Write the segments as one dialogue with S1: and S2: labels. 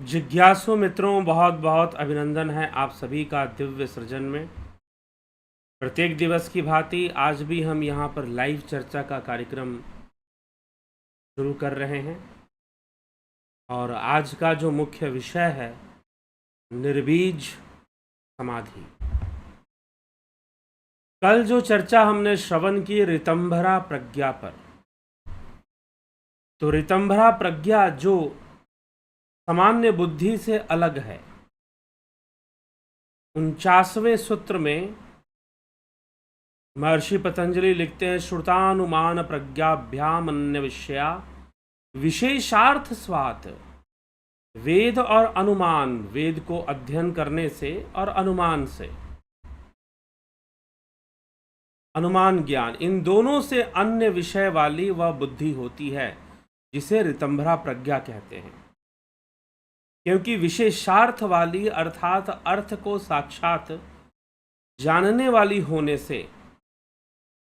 S1: जिज्ञासु मित्रों, बहुत बहुत अभिनंदन है आप सभी का दिव्य सृजन में। प्रत्येक दिवस की भांति आज भी हम यहाँ पर लाइव चर्चा का कार्यक्रम शुरू कर रहे हैं और आज का जो मुख्य विषय है निर्बीज समाधि। कल जो चर्चा हमने श्रवण की ऋतंभरा प्रज्ञा पर, तो ऋतंभरा प्रज्ञा जो सामान्य बुद्धि से अलग है, 49वें सूत्र में महर्षि पतंजलि लिखते हैं, श्रुतानुमान प्रज्ञाभ्याम अन्य विषया विशेषार्थ स्वात। वेद और अनुमान, वेद को अध्ययन करने से और अनुमान से, अनुमान ज्ञान, इन दोनों से अन्य विषय वाली वह बुद्धि होती है जिसे ऋतंभरा प्रज्ञा कहते हैं। क्योंकि विशेषार्थ वाली अर्थात अर्थ को साक्षात जानने वाली होने से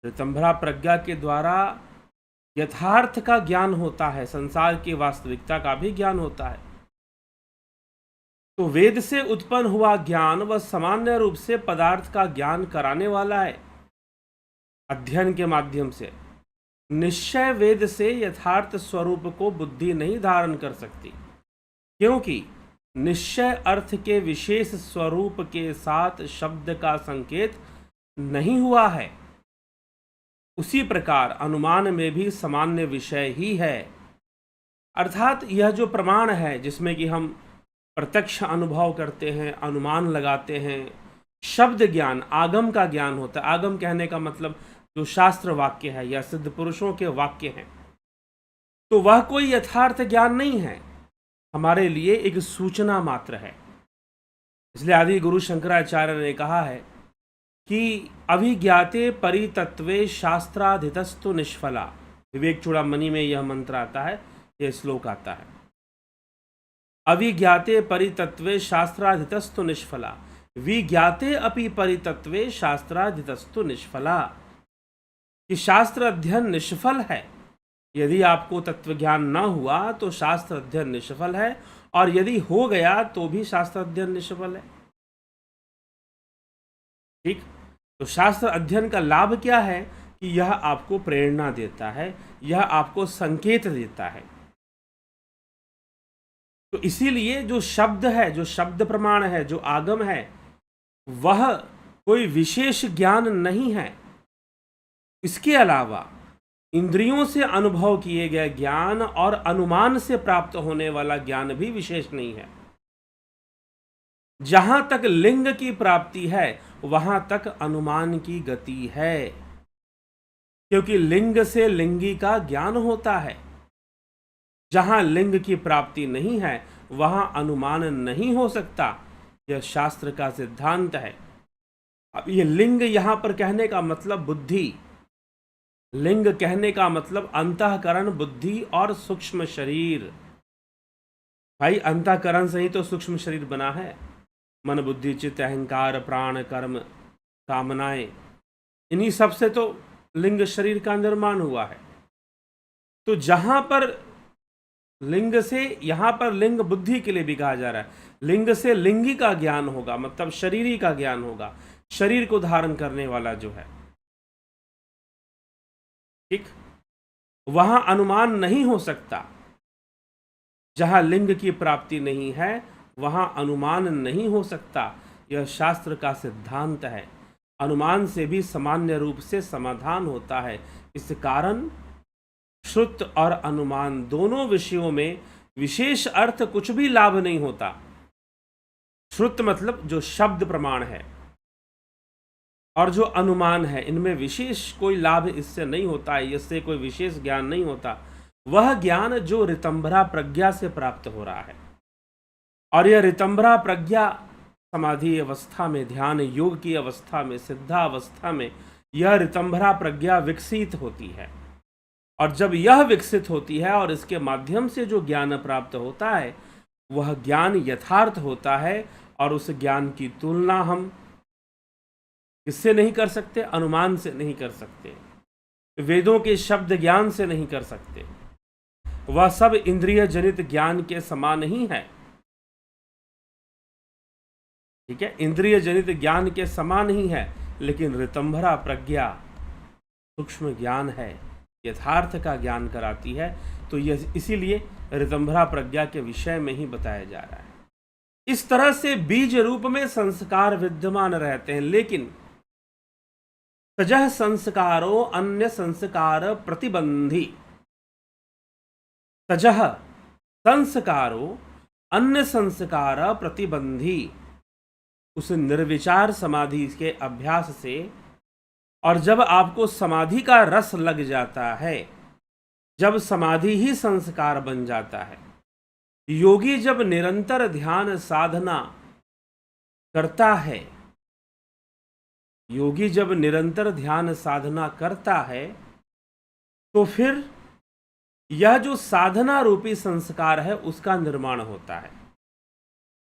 S1: ऋतंभरा प्रज्ञा के द्वारा यथार्थ का ज्ञान होता है, संसार की वास्तविकता का भी ज्ञान होता है। तो वेद से उत्पन्न हुआ ज्ञान वह सामान्य रूप से पदार्थ का ज्ञान कराने वाला है अध्ययन के माध्यम से। निश्चय वेद से यथार्थ स्वरूप को बुद्धि नहीं धारण कर सकती, क्योंकि निश्चय अर्थ के विशेष स्वरूप के साथ शब्द का संकेत नहीं हुआ है। उसी प्रकार अनुमान में भी सामान्य विषय ही है, अर्थात यह जो प्रमाण है जिसमें कि हम प्रत्यक्ष अनुभव करते हैं, अनुमान लगाते हैं, शब्द ज्ञान, आगम का ज्ञान होता है। आगम कहने का मतलब जो शास्त्र वाक्य है या सिद्ध पुरुषों के वाक्य हैं, तो वह कोई यथार्थ ज्ञान नहीं है, हमारे लिए एक सूचना मात्र है। इसलिए आदि गुरु शंकराचार्य ने कहा है कि अभिज्ञाते परितत्वे शास्त्राधितस्तु निष्फला। विवेक चूड़ामणि में यह मंत्र आता है, यह श्लोक आता है, अभिज्ञाते परितत्वे शास्त्राधितस्तु निष्फला, विज्ञाते अपि परितत्वे शास्त्राधितस्तु निष्फला। कि शास्त्र अध्ययन निष्फल है। यदि आपको तत्व ज्ञान न हुआ तो शास्त्र अध्ययन निष्फल है, और यदि हो गया तो भी शास्त्र अध्ययन निष्फल है। ठीक, तो शास्त्र अध्ययन का लाभ क्या है कि यह आपको प्रेरणा देता है, यह आपको संकेत देता है। तो इसीलिए जो शब्द है, जो शब्द प्रमाण है, जो आगम है, वह कोई विशेष ज्ञान नहीं है। इसके अलावा इंद्रियों से अनुभव किए गए ज्ञान और अनुमान से प्राप्त होने वाला ज्ञान भी विशेष नहीं है। जहां तक लिंग की प्राप्ति है वहां तक अनुमान की गति है, क्योंकि लिंग से लिंगी का ज्ञान होता है। जहां लिंग की प्राप्ति नहीं है वहां अनुमान नहीं हो सकता, यह शास्त्र का सिद्धांत है। अब ये लिंग यहां पर कहने का मतलब बुद्धि, लिंग कहने का मतलब अंतःकरण, बुद्धि और सूक्ष्म शरीर। भाई अंतःकरण से ही तो सूक्ष्म शरीर बना है। मन, बुद्धि, चित्त, अहंकार, प्राण, कर्म, कामनाएं, इन्हीं सब से तो लिंग शरीर का निर्माण हुआ है। तो जहां पर लिंग से, यहां पर लिंग बुद्धि के लिए भी कहा जा रहा है, लिंग से लिंगी का ज्ञान होगा, मतलब शरीरी का ज्ञान होगा, शरीर को धारण करने वाला जो है। ठीक, वहां अनुमान नहीं हो सकता। जहां लिंग की प्राप्ति नहीं है वहां अनुमान नहीं हो सकता, यह शास्त्र का सिद्धांत है। अनुमान से भी सामान्य रूप से समाधान होता है। इस कारण श्रुत और अनुमान दोनों विषयों में विशेष अर्थ कुछ भी लाभ नहीं होता। श्रुत मतलब जो शब्द प्रमाण है, और जो अनुमान है, इनमें विशेष कोई लाभ इससे नहीं होता है, इससे कोई विशेष ज्ञान नहीं होता। वह ज्ञान जो ऋतंभरा प्रज्ञा से प्राप्त हो रहा है, और यह ऋतंभरा प्रज्ञा समाधि अवस्था में, ध्यान योग की अवस्था में, सिद्धावस्था में यह ऋतंभरा प्रज्ञा विकसित होती है। और जब यह विकसित होती है और इसके माध्यम से जो ज्ञान प्राप्त होता है वह ज्ञान यथार्थ होता है, और उस ज्ञान की तुलना हम किससे नहीं कर सकते? अनुमान से नहीं कर सकते, वेदों के शब्द ज्ञान से नहीं कर सकते। वह सब इंद्रिय जनित ज्ञान के समान ही है। ठीक है, इंद्रिय जनित ज्ञान के समान ही है, लेकिन ऋतंभरा प्रज्ञा सूक्ष्म ज्ञान है, यथार्थ का ज्ञान कराती है। तो यह इसीलिए ऋतंभरा प्रज्ञा के विषय में ही बताया जा रहा है। इस तरह से बीज रूप में संस्कार विद्यमान रहते हैं, लेकिन तजह संस्कारो अन्य संस्कार प्रतिबंधी, तजह संस्कारो अन्य संस्कार प्रतिबंधी, उस निर्विचार समाधि के अभ्यास से, और जब आपको समाधि का रस लग जाता है, जब समाधि ही संस्कार बन जाता है, योगी जब निरंतर ध्यान साधना करता है, योगी जब निरंतर ध्यान साधना करता है, तो फिर यह जो साधना रूपी संस्कार है उसका निर्माण होता है,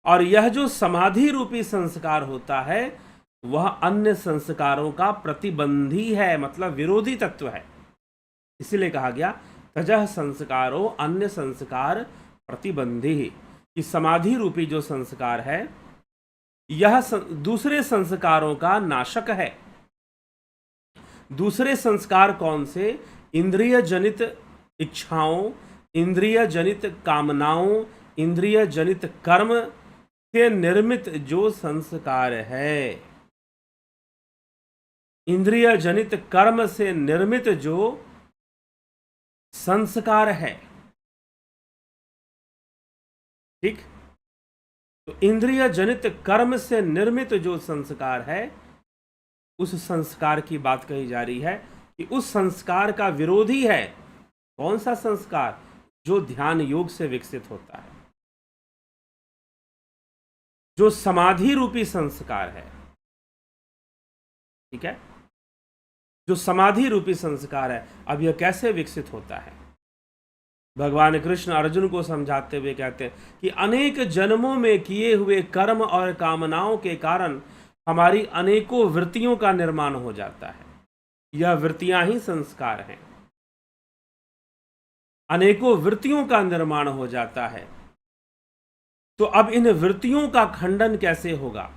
S1: और यह जो समाधि रूपी संस्कार होता है वह अन्य संस्कारों का प्रतिबंधी है, मतलब विरोधी तत्व है। इसीलिए कहा गया तजह संस्कारो अन्य संस्कार प्रतिबंधी, कि समाधि रूपी जो संस्कार है यह दूसरे संस्कारों का नाशक है। दूसरे संस्कार कौन से? इंद्रिय जनित इच्छाओं, इंद्रिय जनित कामनाओं, इंद्रिय जनित कर्म से निर्मित जो संस्कार है, इंद्रिय जनित कर्म से निर्मित जो संस्कार है, ठीक, तो इंद्रिय जनित कर्म से निर्मित जो संस्कार है, उस संस्कार की बात कही जा रही है कि उस संस्कार का विरोधी है। कौन सा संस्कार? जो ध्यान योग से विकसित होता है, जो समाधि रूपी संस्कार है, ठीक है, जो समाधि रूपी संस्कार है। अब यह कैसे विकसित होता है? भगवान कृष्ण अर्जुन को समझाते हुए कहते हैं कि अनेक जन्मों में किए हुए कर्म और कामनाओं के कारण हमारी अनेकों वृत्तियों का निर्माण हो जाता है। यह वृत्तियां ही संस्कार हैं। अनेकों वृत्तियों का निर्माण हो जाता है। तो अब इन वृत्तियों का खंडन कैसे होगा?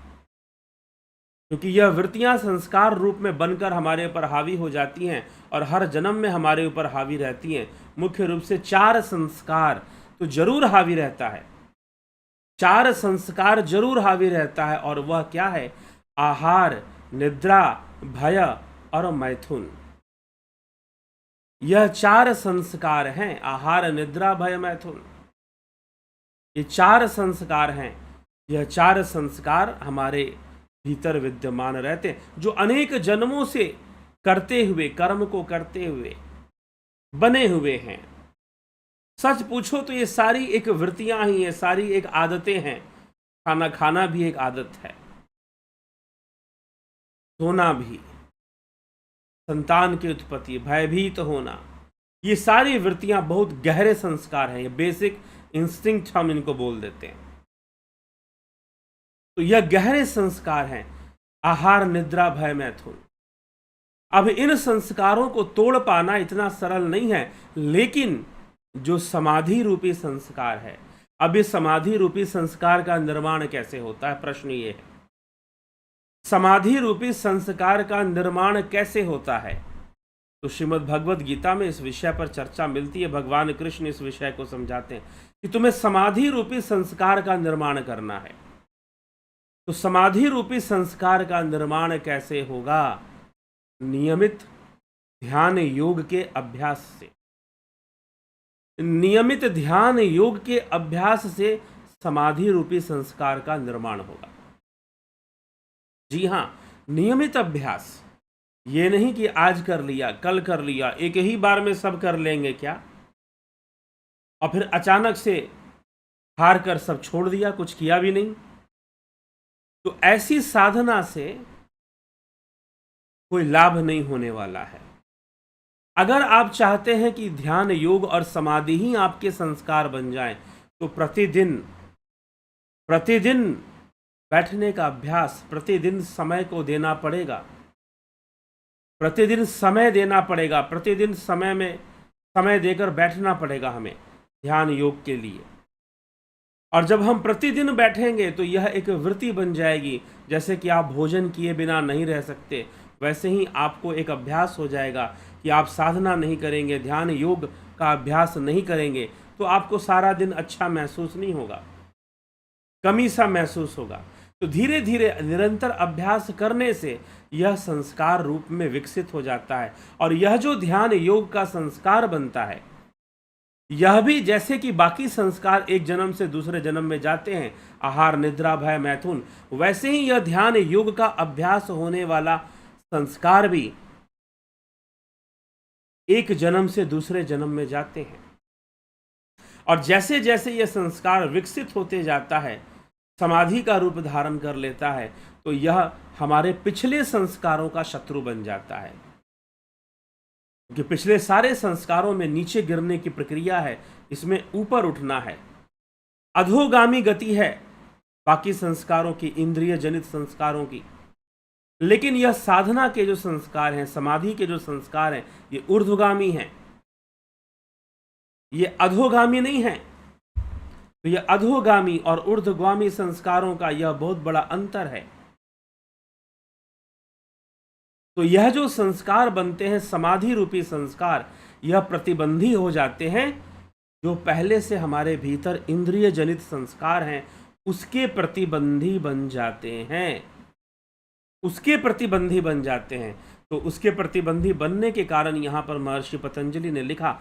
S1: क्योंकि यह वृत्तियां संस्कार रूप में बनकर हमारे ऊपर हावी हो जाती हैं और हर जन्म में हमारे ऊपर हावी रहती हैं। मुख्य रूप से 4 संस्कार तो जरूर हावी रहता है, 4 संस्कार जरूर हावी रहता है, और वह क्या है? आहार, निद्रा, भय और मैथुन। यह 4 संस्कार हैं, आहार, निद्रा, भय, मैथुन। ये 4 संस्कार हैं। यह 4 संस्कार हमारे भीतर विद्यमान रहते हैं, जो अनेक जन्मों से करते हुए, कर्म को करते हुए बने हुए हैं। सच पूछो तो ये सारी एक वृत्तियां ही हैं, सारी एक आदतें हैं। खाना खाना भी एक आदत है, सोना भी, संतान की उत्पत्ति, भयभीत होना, ये सारी वृत्तियां बहुत गहरे संस्कार हैं। ये बेसिक इंस्टिंक्ट हम इनको बोल देते हैं। तो यह गहरे संस्कार हैं, आहार, निद्रा, भय, मैथुन। अब इन संस्कारों को तोड़ पाना इतना सरल नहीं है, लेकिन जो समाधि रूपी संस्कार है, अब इस समाधि रूपी संस्कार का निर्माण कैसे होता है? प्रश्न ये है, समाधि रूपी संस्कार का निर्माण कैसे होता है? तो श्रीमद् भगवद गीता में इस विषय पर चर्चा मिलती है। भगवान कृष्ण इस विषय को समझाते हैं कि तुम्हें समाधि रूपी संस्कार का निर्माण करना है। तो समाधि रूपी संस्कार का निर्माण कैसे होगा? नियमित ध्यान योग के अभ्यास से। नियमित ध्यान योग के अभ्यास से समाधि रूपी संस्कार का निर्माण होगा। जी हां, नियमित अभ्यास। ये नहीं कि आज कर लिया, कल कर लिया, एक ही बार में सब कर लेंगे क्या, और फिर अचानक से हार कर सब छोड़ दिया, कुछ किया भी नहीं। तो ऐसी साधना से कोई लाभ नहीं होने वाला है। अगर आप चाहते हैं कि ध्यान योग और समाधि ही आपके संस्कार बन जाएं, तो प्रतिदिन बैठने का अभ्यास, प्रतिदिन समय को देना पड़ेगा, प्रतिदिन समय देना पड़ेगा, प्रतिदिन समय देकर बैठना पड़ेगा हमें ध्यान योग के लिए। और जब हम प्रतिदिन बैठेंगे तो यह एक वृत्ति बन जाएगी। जैसे कि आप भोजन किए बिना नहीं रह सकते, वैसे ही आपको एक अभ्यास हो जाएगा कि आप साधना नहीं करेंगे, ध्यान योग का अभ्यास नहीं करेंगे तो आपको सारा दिन अच्छा महसूस नहीं होगा, कमी सा महसूस होगा। तो धीरे धीरे निरंतर अभ्यास करने से यह संस्कार रूप में विकसित हो जाता है। और यह जो ध्यान योग का संस्कार बनता है, यह भी जैसे कि बाकी संस्कार एक जन्म से दूसरे जन्म में जाते हैं, आहार निद्रा भय मैथुन, वैसे ही यह ध्यान योग का अभ्यास होने वाला संस्कार भी एक जन्म से दूसरे जन्म में जाते हैं। और जैसे जैसे यह संस्कार विकसित होते जाता है, समाधि का रूप धारण कर लेता है, तो यह हमारे पिछले संस्कारों का शत्रु बन जाता है। कि पिछले सारे संस्कारों में नीचे गिरने की प्रक्रिया है, इसमें ऊपर उठना है, अधोगामी गति है बाकी संस्कारों की, इंद्रिय जनित संस्कारों की। लेकिन यह साधना के जो संस्कार हैं, समाधि के जो संस्कार हैं, ये ऊर्ध्वगामी हैं, ये अधोगामी नहीं है। तो यह अधोगामी और ऊर्ध्वगामी संस्कारों का यह बहुत बड़ा अंतर है। तो यह जो संस्कार बनते हैं, समाधि रूपी संस्कार, यह प्रतिबंधी हो जाते हैं। जो पहले से हमारे भीतर इंद्रिय जनित संस्कार हैं, उसके प्रतिबंधी बन जाते हैं, उसके प्रतिबंधी बन जाते हैं। तो उसके प्रतिबंधी बनने के कारण यहाँ पर महर्षि पतंजलि ने लिखा,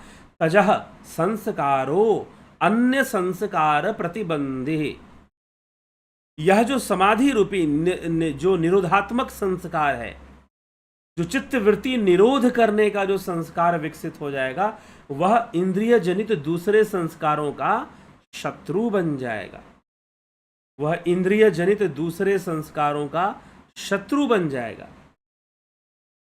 S1: तजह संस्कारो अन्य संस्कार प्रतिबंधी। यह जो समाधि रूपी जो निरोधात्मक संस्कार है, जो चित्त वृत्ति निरोध करने का जो संस्कार विकसित हो जाएगा, वह इंद्रिय जनित दूसरे संस्कारों का शत्रु बन जाएगा। वह इंद्रिय जनित दूसरे संस्कारों का शत्रु बन जाएगा।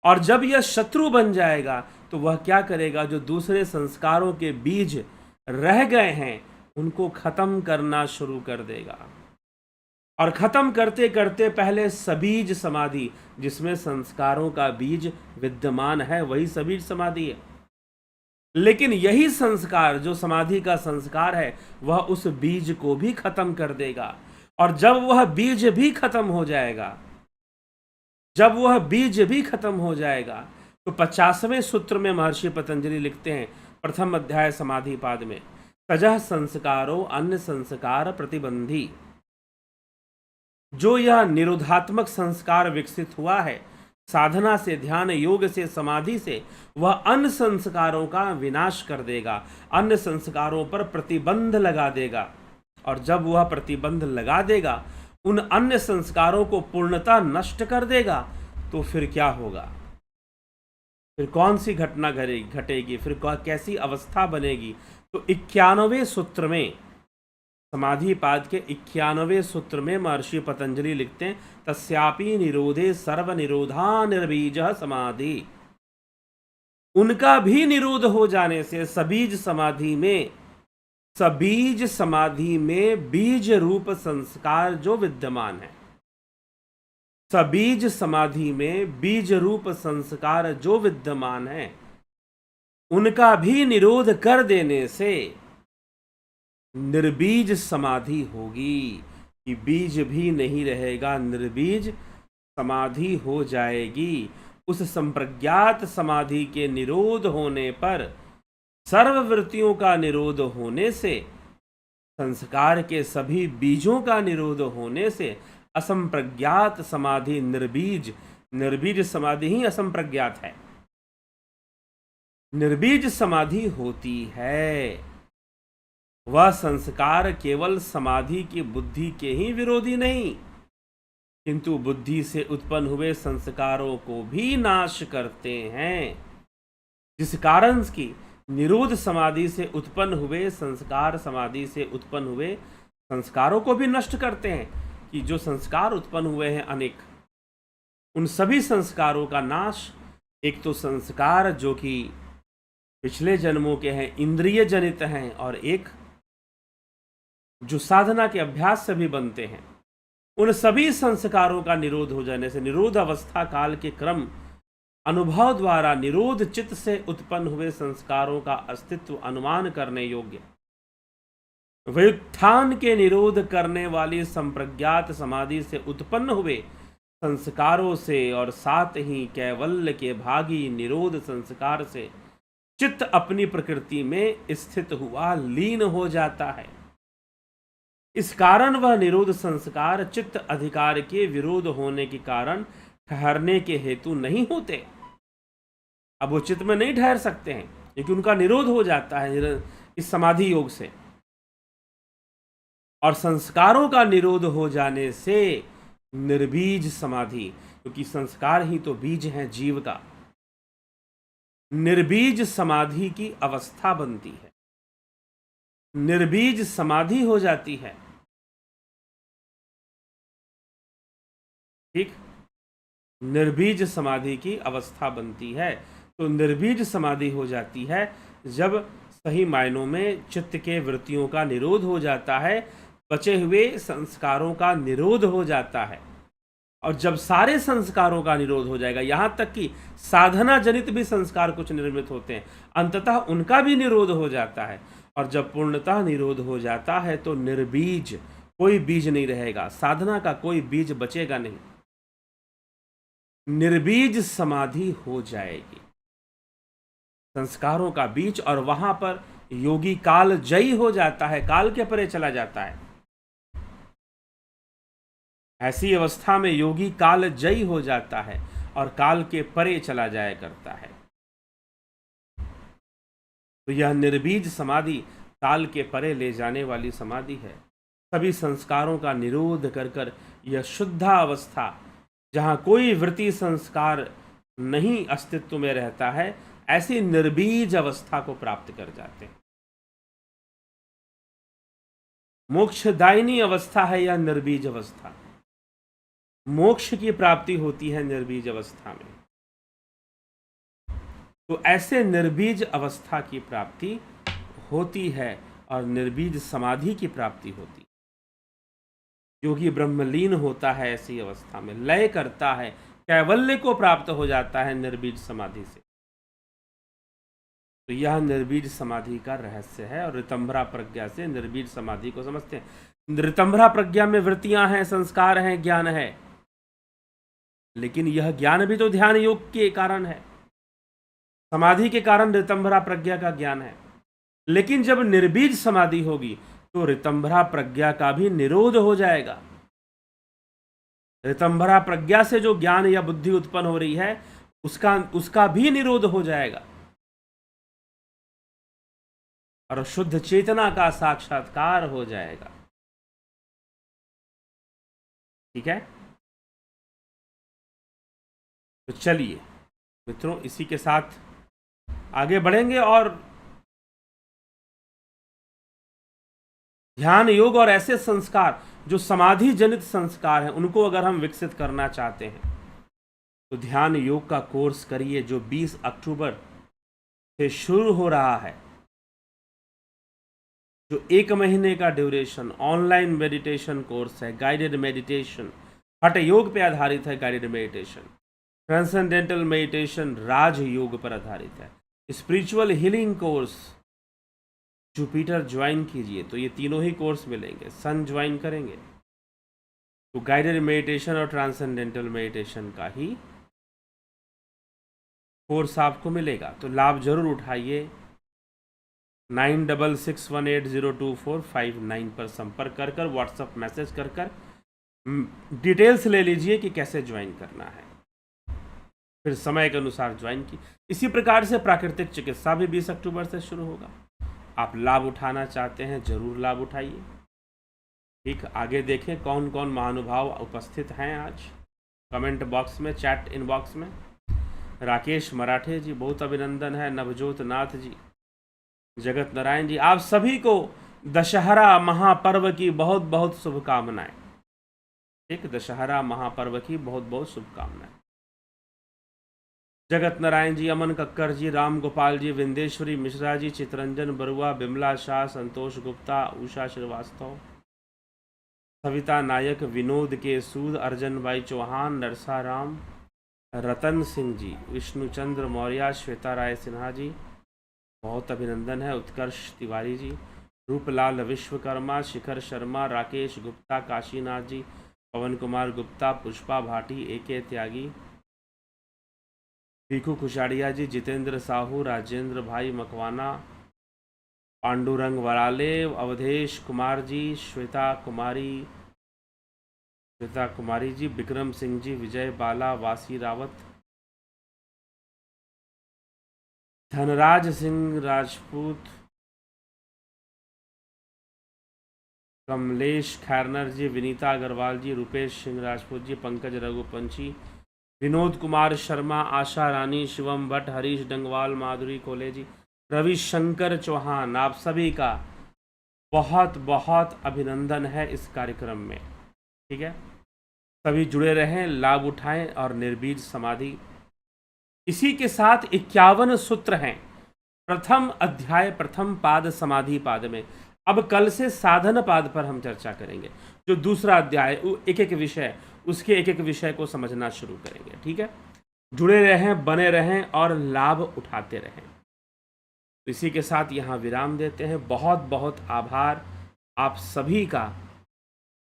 S1: और जब यह शत्रु बन जाएगा तो वह क्या करेगा, जो दूसरे संस्कारों के बीज रह गए हैं उनको खत्म करना शुरू कर देगा। और खत्म करते करते पहले सबीज समाधि, जिसमें संस्कारों का बीज विद्यमान है, वही सबीज समाधि है। लेकिन यही संस्कार, जो समाधि का संस्कार है, वह उस बीज को भी खत्म कर देगा। और जब वह बीज भी खत्म हो जाएगा, जब वह बीज भी खत्म हो जाएगा, तो 50वें सूत्र में महर्षि पतंजलि लिखते हैं, प्रथम अध्याय समाधि पाद में, तजह संस्कारो अन्य संस्कार प्रतिबंधी। जो यह निरोधात्मक संस्कार विकसित हुआ है साधना से, ध्यान योग से, समाधि से, वह अन्य संस्कारों का विनाश कर देगा, अन्य संस्कारों पर प्रतिबंध लगा देगा। और जब वह प्रतिबंध लगा देगा, उन अन्य संस्कारों को पूर्णतः नष्ट कर देगा, तो फिर क्या होगा, फिर कौन सी घटना घटेगी, फिर कैसी अवस्था बनेगी। तो 91वें सूत्र में, समाधि पाद के 91वें सूत्र में महर्षि पतंजलि लिखते हैं, तस्यापि निरोधे सर्व निरोधा निर्बीज समाधि। उनका भी निरोध हो जाने से सबीज समाधि में बीज रूप संस्कार जो विद्यमान है, सबीज समाधि में बीज रूप संस्कार जो विद्यमान है, उनका भी निरोध कर देने से निर्बीज समाधि होगी, कि बीज भी नहीं रहेगा, निर्बीज समाधि हो जाएगी। उस संप्रज्ञात समाधि के निरोध होने पर, सर्ववृत्तियों का निरोध होने से, संस्कार के सभी बीजों का निरोध होने से, असंप्रज्ञात समाधि निर्बीज, निर्बीज समाधि ही असंप्रज्ञात है, निर्बीज समाधि होती है। वह संस्कार केवल समाधि की बुद्धि के ही विरोधी नहीं, किंतु बुद्धि से उत्पन्न हुए संस्कारों को भी नाश करते हैं। जिस कारण की निरोध समाधि से उत्पन्न हुए संस्कार, समाधि से उत्पन्न हुए संस्कारों को भी नष्ट करते हैं। कि जो संस्कार उत्पन्न हुए हैं अनेक, उन सभी संस्कारों का नाश, एक तो संस्कार जो कि पिछले जन्मों के हैं, इंद्रिय जनित हैं, और एक जो साधना के अभ्यास से भी बनते हैं, उन सभी संस्कारों का निरोध हो जाने से, निरोध अवस्था काल के क्रम अनुभव द्वारा निरोध चित्त से उत्पन्न हुए संस्कारों का अस्तित्व अनुमान करने योग्य, व्युत्थान के निरोध करने वाली संप्रज्ञात समाधि से उत्पन्न हुए संस्कारों से और साथ ही कैवल्य के भागी निरोध संस्कार से चित्त अपनी प्रकृति में स्थित हुआ लीन हो जाता है। इस कारण वह निरोध संस्कार चित्त अधिकार के विरोध होने के कारण ठहरने के हेतु नहीं होते। अब वो चित्त में नहीं ठहर सकते हैं क्योंकि उनका निरोध हो जाता है इस समाधि योग से, और संस्कारों का निरोध हो जाने से निर्बीज समाधि, क्योंकि संस्कार ही तो बीज है जीव का, निर्बीज समाधि की अवस्था बनती है, निर्बीज समाधि हो जाती है। ठीक, निर्बीज समाधि की अवस्था बनती है। तो निर्बीज समाधि हो जाती है जब सही मायनों में चित्त के वृत्तियों का निरोध हो जाता है, बचे हुए संस्कारों का निरोध हो जाता है। और जब सारे संस्कारों का निरोध हो जाएगा, यहाँ तक कि साधना जनित भी संस्कार कुछ निर्मित होते हैं, अंततः उनका भी निरोध हो जाता है। और जब पूर्णतः निरोध हो जाता है तो निर्बीज, कोई बीज नहीं रहेगा, साधना का कोई बीज बचेगा नहीं, निर्बीज समाधि हो जाएगी, संस्कारों का बीज। और वहां पर योगी काल जयी हो जाता है, काल के परे चला जाता है। ऐसी अवस्था में योगी काल जयी हो जाता है और काल के परे चला जाया करता है। तो यह निर्बीज समाधि काल के परे ले जाने वाली समाधि है। सभी संस्कारों का निरोध कर कर यह शुद्धा अवस्था, जहां कोई वृत्ति संस्कार नहीं अस्तित्व में रहता है, ऐसी निर्बीज अवस्था को प्राप्त कर जाते हैं। मोक्षदायिनी अवस्था है यह निर्बीज अवस्था, मोक्ष की प्राप्ति होती है निर्बीज अवस्था में। तो ऐसे निर्बीज अवस्था की प्राप्ति होती है और निर्बीज समाधि की प्राप्ति होती है। योगी ब्रह्मलीन होता है ऐसी अवस्था में, लय करता है, कैवल्य को प्राप्त हो जाता है निर्बीज समाधि से। तो यह निर्बीज समाधि का रहस्य है। और ऋतंभरा प्रज्ञा से निर्बीज समाधि को समझते हैं। ऋतंभरा प्रज्ञा में वृत्तियां हैं, संस्कार हैं, ज्ञान है, लेकिन यह ज्ञान भी तो ध्यान योग के कारण है, समाधि के कारण ऋतंभरा प्रज्ञा का ज्ञान है। लेकिन जब निर्बीज समाधि होगी तो ऋतंभरा प्रज्ञा का भी निरोध हो जाएगा। ऋतंभरा प्रज्ञा से जो ज्ञान या बुद्धि उत्पन्न हो रही है उसका भी निरोध हो जाएगा और शुद्ध चेतना का साक्षात्कार हो जाएगा। ठीक है, तो चलिए मित्रों, इसी के साथ आगे बढ़ेंगे और ध्यान योग और ऐसे संस्कार जो समाधि जनित संस्कार हैं, उनको अगर हम विकसित करना चाहते हैं तो ध्यान योग का कोर्स करिए, जो 20 अक्टूबर से शुरू हो रहा है, जो 1 महीने का ड्यूरेशन ऑनलाइन मेडिटेशन कोर्स है, गाइडेड मेडिटेशन, हठ योग पे आधारित है, गाइडेड मेडिटेशन, ट्रांसेंडेंटल मेडिटेशन राज योग पर आधारित है, spiritual healing course Jupiter join कीजिए तो ये तीनों ही कोर्स मिलेंगे। सन ज्वाइन करेंगे तो गाइडेड मेडिटेशन और ट्रांसेंडेंटल मेडिटेशन का ही कोर्स आपको मिलेगा। तो लाभ जरूर उठाइए। 9661802459 पर संपर्क कर कर, व्हाट्सएप मैसेज कर कर डिटेल्स ले लीजिए कि कैसे ज्वाइन करना है, फिर समय के अनुसार ज्वाइन की। इसी प्रकार से प्राकृतिक चिकित्सा भी 20 अक्टूबर से शुरू होगा। आप लाभ उठाना चाहते हैं, जरूर लाभ उठाइए। ठीक, आगे देखें कौन कौन महानुभाव उपस्थित हैं आज कमेंट बॉक्स में, चैट इनबॉक्स में। राकेश मराठे जी, बहुत अभिनंदन है। नवजोत नाथ जी, जगत नारायण जी, आप सभी को दशहरा महापर्व की बहुत बहुत शुभकामनाएं। ठीक, दशहरा महापर्व की बहुत बहुत शुभकामनाएं। जगत नारायण जी, अमन कक्कर जी, राम गोपाल जी, विंदेश्वरी मिश्रा जी, चितरंजन बरुआ, बिमला शाह, संतोष गुप्ता, उषा श्रीवास्तव, सविता नायक, विनोद के सूद, अर्जन भाई चौहान, नरसा राम, रतन सिंह जी, विष्णुचंद्र मौर्य, श्वेता राय सिन्हा जी, बहुत अभिनंदन है। उत्कर्ष तिवारी जी, रूपलाल विश्वकर्मा, शिखर शर्मा, राकेश गुप्ता, काशीनाथ जी, पवन कुमार गुप्ता, पुष्पा भाटी, AK त्यागी, भीखू कुशाड़िया जी, जितेंद्र साहू, राजेंद्र भाई मकवाना, पांडुरंग वराले, अवधेश कुमार जी, श्वेता कुमारी जी, विक्रम सिंह जी, विजय बाला, वासी रावत, धनराज सिंह राजपूत, कमलेश खैरनर जी, विनीता अग्रवाल जी, रुपेश सिंह राजपूत जी, पंकज रघुवंशी, विनोद कुमार शर्मा, आशा रानी, शिवम भट्ट, हरीश डंगवाल, माधुरी कोले जी, रविशंकर चौहान, आप सभी का बहुत बहुत अभिनंदन है इस कार्यक्रम में। ठीक है, सभी जुड़े रहें, लाभ उठाएं और निर्बीज समाधि। इसी के साथ 51 सूत्र हैं प्रथम अध्याय प्रथम पाद समाधि पाद में। अब कल से साधन पाद पर हम चर्चा करेंगे। जो दूसरा अध्याय एक एक विषय, उसके एक एक विषय को समझना शुरू करेंगे। ठीक है, जुड़े रहें, बने रहें और लाभ उठाते रहें। इसी के साथ यहाँ विराम देते हैं। बहुत बहुत आभार आप सभी का।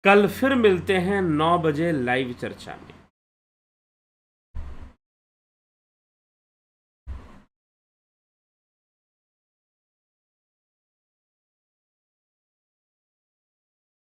S1: कल फिर मिलते हैं 9 बजे लाइव चर्चा में।